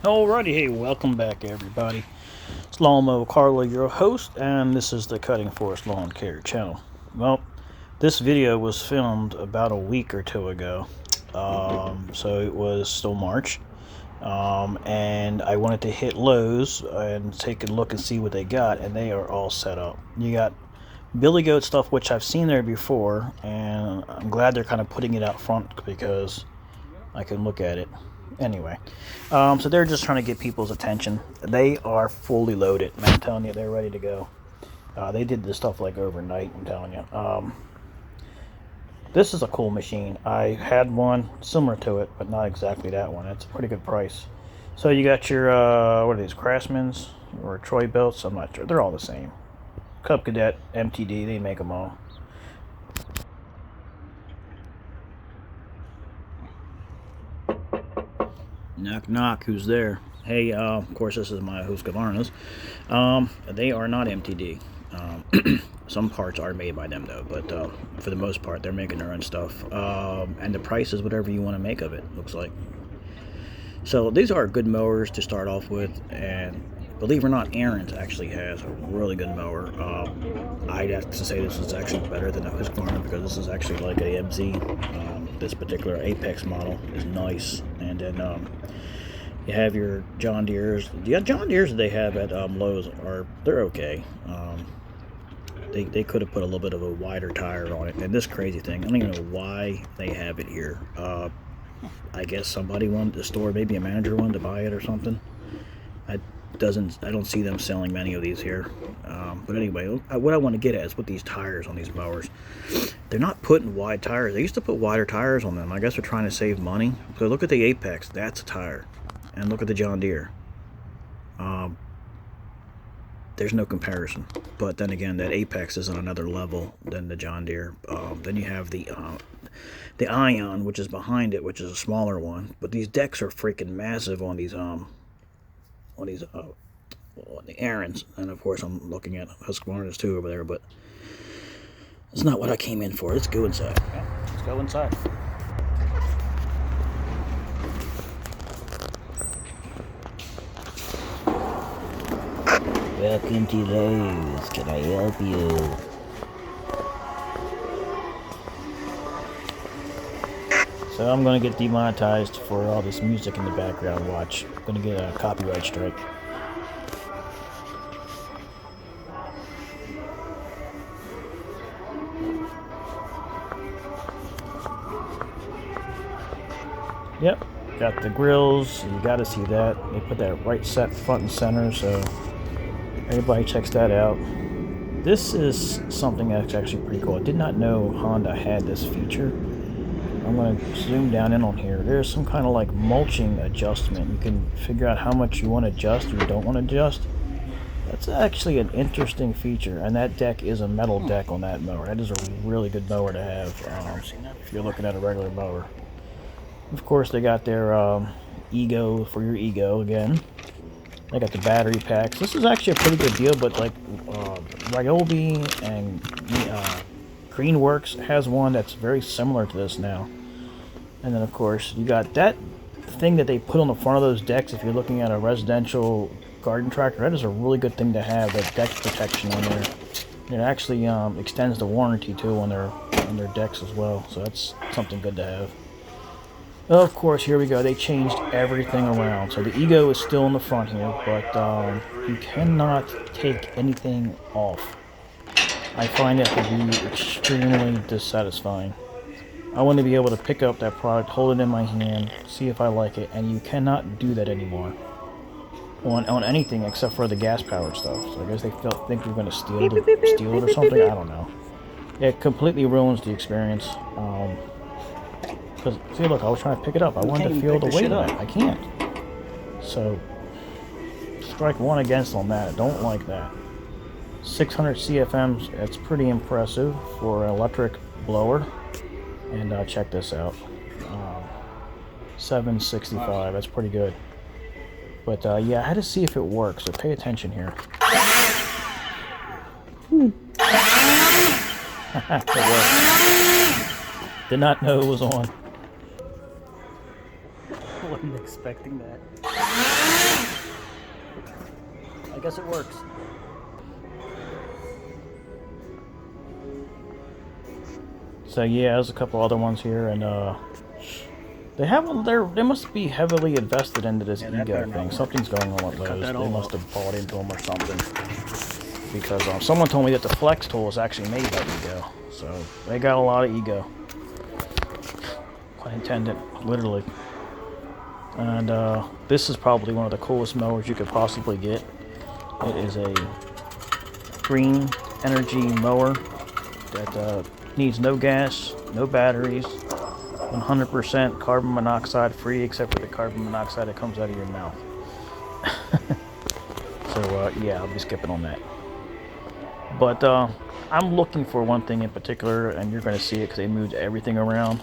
Alrighty, hey, welcome back everybody. It's Lawmo Carlo, your host, and this is the Cutting Forest Lawn Care channel. Well, this video was filmed about a week or two ago, so it was still March, and I wanted to hit Lowe's and take a look and see what they got, and they are all set up. You got Billy Goat stuff, which I've seen there before, and I'm glad they're kind of putting it out front because I can look at it. Anyway, so they're just trying to get people's attention. They are fully loaded, man. I'm telling you, they're ready to go. They did this stuff like overnight, I'm telling you. This is a cool machine. I had one similar to it, but not exactly that one. It's a pretty good price. So you got your, what are these, Craftsman's or Troy belts? I'm not sure. They're all the same. Cub Cadet, MTD, they make them all. Knock knock, who's there? Hey, of course this is my Husqvarnas. They are not MTD. Some parts are made by them though, but for the most part they're making their own stuff. And the price is whatever you want to make of it, looks like. So these are good mowers to start off with, and believe it or not, Aaron's actually has a really good mower. I'd have to say this is actually better than a Husqvarna because this is actually like a MZ. This particular Apex model is nice, and then you have your John Deere's. The John Deere's that they have at Lowe's they're okay. They could have put a little bit of a wider tire on it. And this crazy thing, I don't even know why they have it here. I guess somebody wanted the store, maybe a manager wanted to buy it or something. I don't see them selling many of these here. But anyway, what I want to get at is with these tires on these mowers. They're not putting wide tires. They used to put wider tires on them. I guess they're trying to save money. So look at the Apex. That's a tire. And look at the John Deere. There's no comparison. But then again, that Apex is on another level than the John Deere. Then you have the Ion, which is behind it, which is a smaller one. But these decks are freaking massive on these the Aaron's, and of course I'm looking at Husqvarna's too over there, but it's not what I came in for. Let's go inside. Yeah, let's go inside. Welcome to Lowe's. Can I help you? So I'm gonna get demonetized for all this music in the background. Watch. I'm gonna get a copyright strike. Yep, got the grills. You got to see that. They put that right set front and center, so everybody checks that out. This is something that's actually pretty cool. I did not know Honda had this feature. I'm going to zoom down in on here. There's some kind of like mulching adjustment. You can figure out how much you want to adjust or you don't want to adjust. That's actually an interesting feature, and that deck is a metal deck on that mower. That is a really good mower to have if you're looking at a regular mower. Of course, they got their Ego for your Ego again. They got the battery packs. This is actually a pretty good deal, but like Ryobi and Greenworks has one that's very similar to this now. And then, of course, you got that thing that they put on the front of those decks if you're looking at a residential garden tractor. That is a really good thing to have, that deck protection on there. It actually extends the warranty too on their decks as well, so that's something good to have. Of course, here we go. They changed everything around. So the Ego is still in the front here, but you cannot take anything off. I find that to be extremely dissatisfying. I want to be able to pick up that product, hold it in my hand, see if I like it, and you cannot do that anymore on anything except for the gas-powered stuff. So I guess they think you're going to steal it or something. I don't know. It completely ruins the experience. Because, see, look, I was trying to pick it up. I wanted to feel the weight of it. I can't. So, strike one against on that. I don't like that. 600 CFMs, that's pretty impressive for an electric blower. And check this out. 765, that's pretty good. But, yeah, I had to see if it works, so pay attention here. It worked. Did not know it was on. wasn't expecting that. I guess it works. So yeah, there's a couple other ones here, and they must be heavily invested into this ego thing. Something's going on with those. They must have bought into them or something. Because someone told me that the flex tool is actually made by ego, so they got a lot of ego. Pun intended, literally. And this is probably one of the coolest mowers you could possibly get. It is a green energy mower that needs no gas, no batteries, 100% carbon monoxide free, except for the carbon monoxide that comes out of your mouth. So yeah, I'll be skipping on that. But I'm looking for one thing in particular, and you're going to see it because they moved everything around.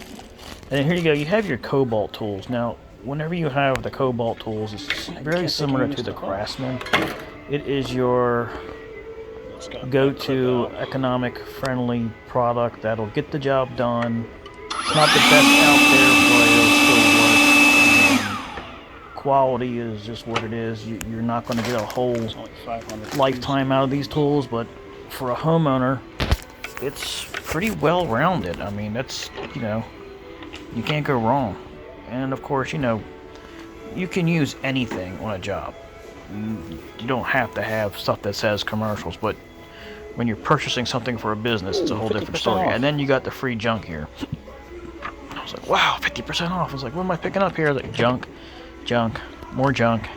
And here you go, you have your cobalt tools. Now, whenever you have the cobalt tools, it's very similar to the Craftsman. It is your go-to economic friendly product that'll get the job done. It's not the best out there, but it'll still work. Quality is just what it is. You're not going to get a whole lifetime out of these tools, but for a homeowner, it's pretty well rounded. I mean, that's, you know, you can't go wrong. And of course, you know, you can use anything on a job. You don't have to have stuff that says commercials, but when you're purchasing something for a business, it's a whole different story. And then you got the free junk here. I was like, wow, 50% off. I was like, what am I picking up here? Like, junk, more junk.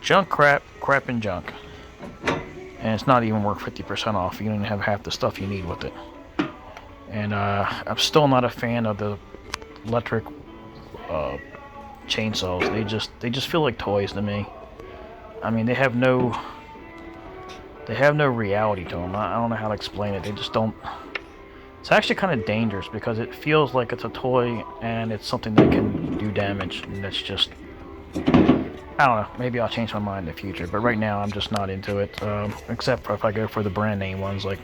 Junk, crap, and junk. And it's not even worth 50% off. You don't even have half the stuff you need with it. And I'm still not a fan of the electric chainsaws. They just feel like toys to me. I mean, they have no reality to them. I don't know how to explain it. They just don't. It's actually kind of dangerous because it feels like it's a toy and it's something that can do damage. And that's just, I don't know. Maybe I'll change my mind in the future, but right now I'm just not into it. Except for if I go for the brand name ones, like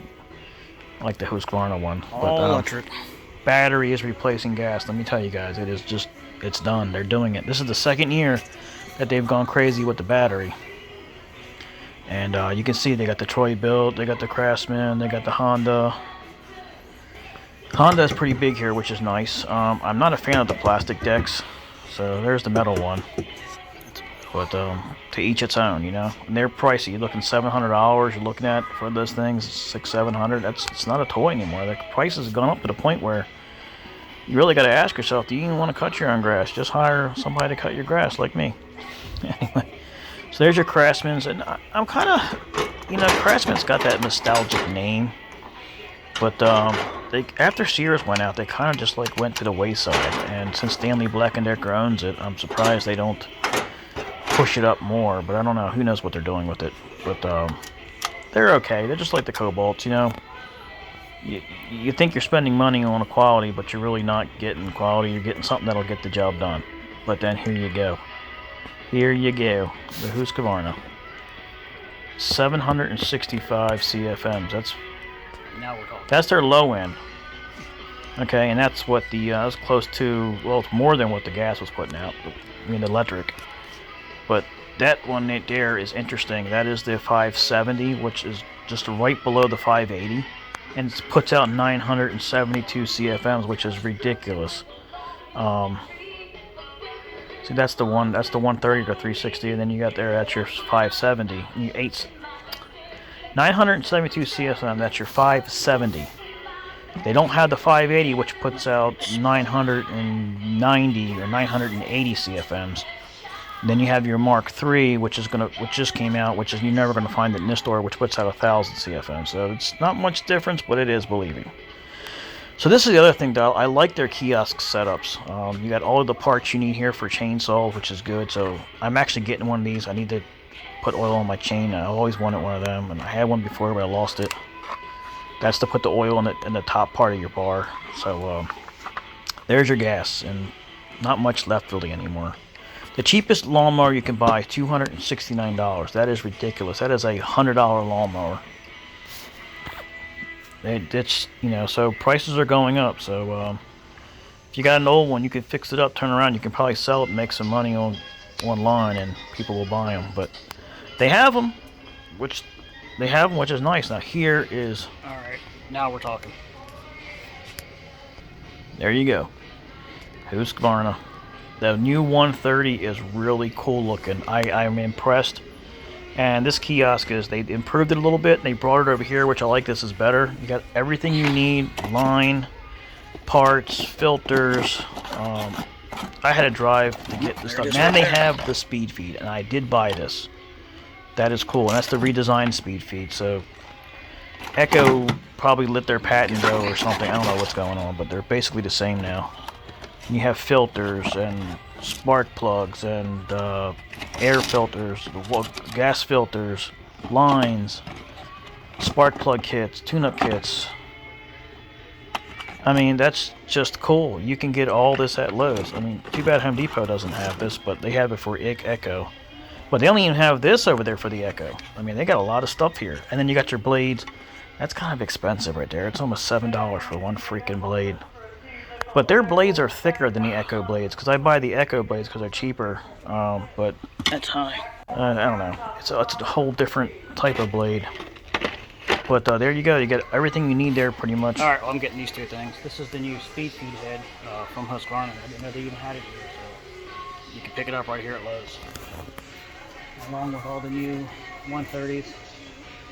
the Husqvarna one. All electric. Battery is replacing gas. Let me tell you guys, it is just, it's done. They're doing it. This is the second year that they've gone crazy with the battery. And you can see they got the Troy built, they got the Craftsman, they got the Honda. Honda is pretty big here, which is nice. I'm not a fan of the plastic decks, so there's the metal one. But to each its own, you know. And they're pricey. You're looking $700. You're looking at for those things $600-700. It's not a toy anymore. The prices have gone up to the point where you really got to ask yourself, do you even want to cut your own grass? Just hire somebody to cut your grass, like me. Anyway. So there's your Craftsman's, and I'm kind of, you know, Craftsman's got that nostalgic name, but they, after Sears went out, they kind of just like went to the wayside, and since Stanley Black & Decker owns it, I'm surprised they don't push it up more, but I don't know, who knows what they're doing with it, but they're okay. They're just like the Cobalts, you know. You think you're spending money on a quality, but you're really not getting quality. You're getting something that'll get the job done. But then here you go. Here you go, the Husqvarna. 765 CFMs. That's their low end. Okay, and that's what the that's close to. Well, it's more than what the gas was putting out. I mean, the electric. But that one right there is interesting. That is the 570, which is just right below the 580, and it puts out 972 CFMs, which is ridiculous. See, that's the 130 to 360, and then you got there, that's your 570. You 972 CFM, that's your 570. They don't have the 580, which puts out 990 or 980 CFMs. Then you have your Mark III, which just came out, which is you're never gonna find it in this store, which puts out 1,000 CFMs. So it's not much difference, but it is, believe me. So this is the other thing, though. I like their kiosk setups. You got all of the parts you need here for chainsaws, which is good. So I'm actually getting one of these. I need to put oil on my chain. I always wanted one of them, and I had one before, but I lost it. That's to put the oil in the top part of your bar. So there's your gas, and not much left really anymore. The cheapest lawnmower you can buy is $269. That is ridiculous. That is a $100 lawnmower. It's, you know, so prices are going up. So if you got an old one, you can fix it up, turn around, you can probably sell it and make some money online, and people will buy them. But they have them, which is nice. Now here is. All right, now we're talking. There you go. Husqvarna. The new 130 is really cool looking. I'm impressed. And this kiosk they improved it a little bit, and they brought it over here, which I like. This is better. You got everything you need: line, parts, filters. I had to drive to get this stuff. And they have the speed feed, and I did buy this. That is cool, and that's the redesigned speed feed. So Echo probably let their patent go or something. I don't know what's going on, but they're basically the same now. And you have filters and spark plugs and air filters, gas filters, lines, spark plug kits, tune-up kits. I mean, that's just cool. You can get all this at Lowe's. I mean, too bad Home Depot doesn't have this, but they have it for Echo. But they don't even have this over there for the Echo. I mean, they got a lot of stuff here. And then you got your blades. That's kind of expensive right there. It's almost $7 for one freaking blade. But their blades are thicker than the Echo blades, because I buy the Echo blades because they're cheaper. But That's high. I don't know. It's a whole different type of blade. But there you go. You get everything you need there pretty much. All right, well, I'm getting these two things. This is the new speed feed head from Husqvarna. I didn't know they even had it here, so you can pick it up right here at Lowe's. Along with all the new 130s.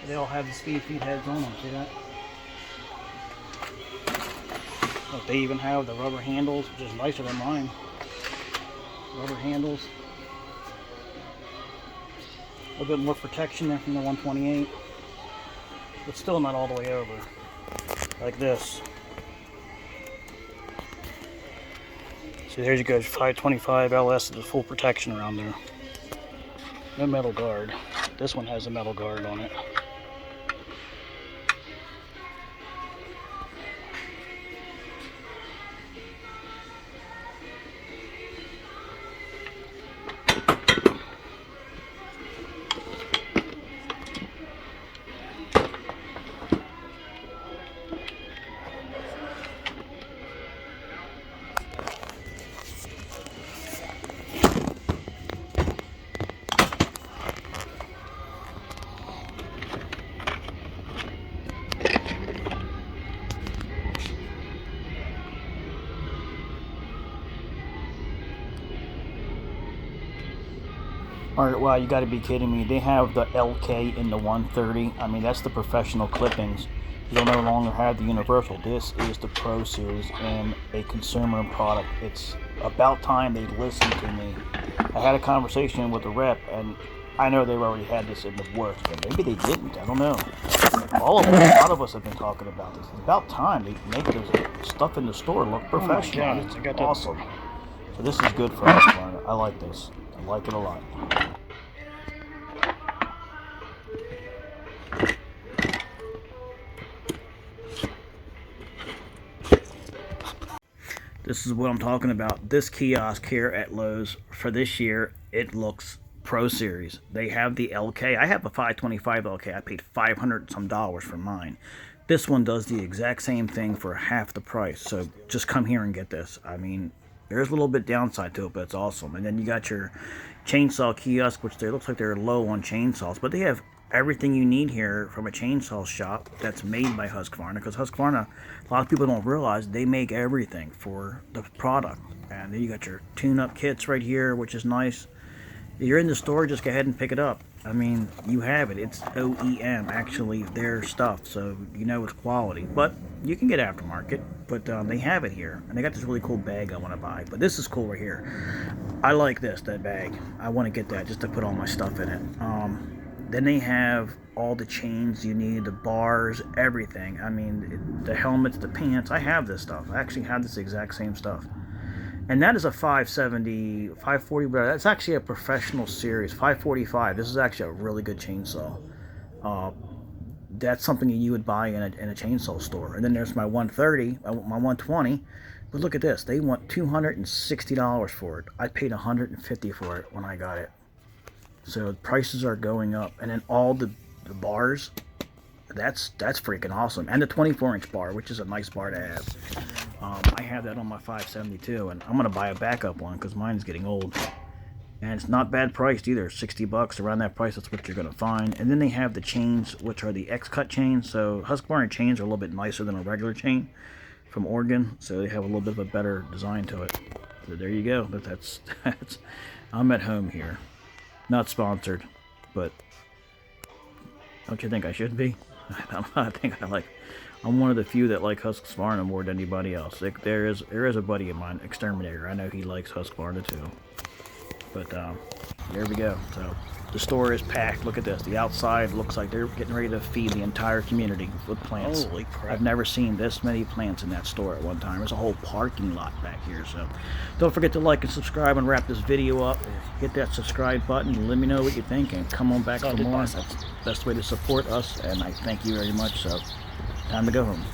They all have the speed feed heads on them. See that? Look, they even have the rubber handles, which is nicer than mine. Rubber handles. A little bit more protection there from the 128. But still not all the way over. Like this. See, there you go, 525 LS is full protection around there. No metal guard. This one has a metal guard on it. Alright, wow, you gotta be kidding me. They have the LK in the 130. I mean, that's the professional clippings. You'll no longer have the universal. This is the Pro Series and a consumer product. It's about time they listened to me. I had a conversation with the rep, and I know they've already had this in the works, but maybe they didn't. I don't know. A lot of us have been talking about this. It's about time they make this stuff in the store look professional. Oh my God, it's awesome. So this is good for us. I like this. I like it a lot. This is what I'm talking about. This kiosk here at Lowe's for this year, it looks Pro Series. They have the LK. I have a 525 LK. I paid $500 some for mine. This one does the exact same thing for half the price. So just come here and get this. I mean, there's a little bit downside to it, but it's awesome. And then you got your chainsaw kiosk, which looks like they're low on chainsaws, but they have everything you need here from a chainsaw shop that's made by Husqvarna, because Husqvarna, a lot of people don't realize they make everything for the product. And then you got your tune-up kits right here, which is nice. If you're in the store, just go ahead and pick it up. I mean, you have it. It's OEM, actually, their stuff, so you know it's quality. But you can get aftermarket, but they have it here. And they got this really cool bag I want to buy. But this is cool right here. I like that bag. I want to get that just to put all my stuff in it. Then they have all the chains you need, the bars, everything. I mean, the helmets, the pants. I have this stuff. I actually have this exact same stuff. And that is a 570, 540, but that's actually a professional series, 545. This is actually a really good chainsaw. That's something you would buy in a chainsaw store. And then there's my 130, my 120. But look at this. They want $260 for it. I paid $150 for it when I got it. So prices are going up. And then all the bars, That's freaking awesome. And the 24-inch bar, which is a nice bar to have. I have that on my 572, and I'm going to buy a backup one because mine is getting old. And it's not bad priced either. 60 bucks, around that price, that's what you're going to find. And then they have the chains, which are the X-cut chains. So Husqvarna chains are a little bit nicer than a regular chain from Oregon. So they have a little bit of a better design to it. So there you go. That's I'm at home here. Not sponsored, but don't you think I should be? I think I'm one of the few that like Husqvarna more than anybody else. There is a buddy of mine, Exterminator. I know he likes Husqvarna too. But there we go. So the store is packed. Look at this. The outside looks like they're getting ready to feed the entire community with plants. Holy crap. I've never seen this many plants in that store at one time. There's a whole parking lot back here. So don't forget to like and subscribe and wrap this video up. Hit that subscribe button and let me know what you think. And come on back for more. That's the best way to support us. And I thank you very much. So time to go home.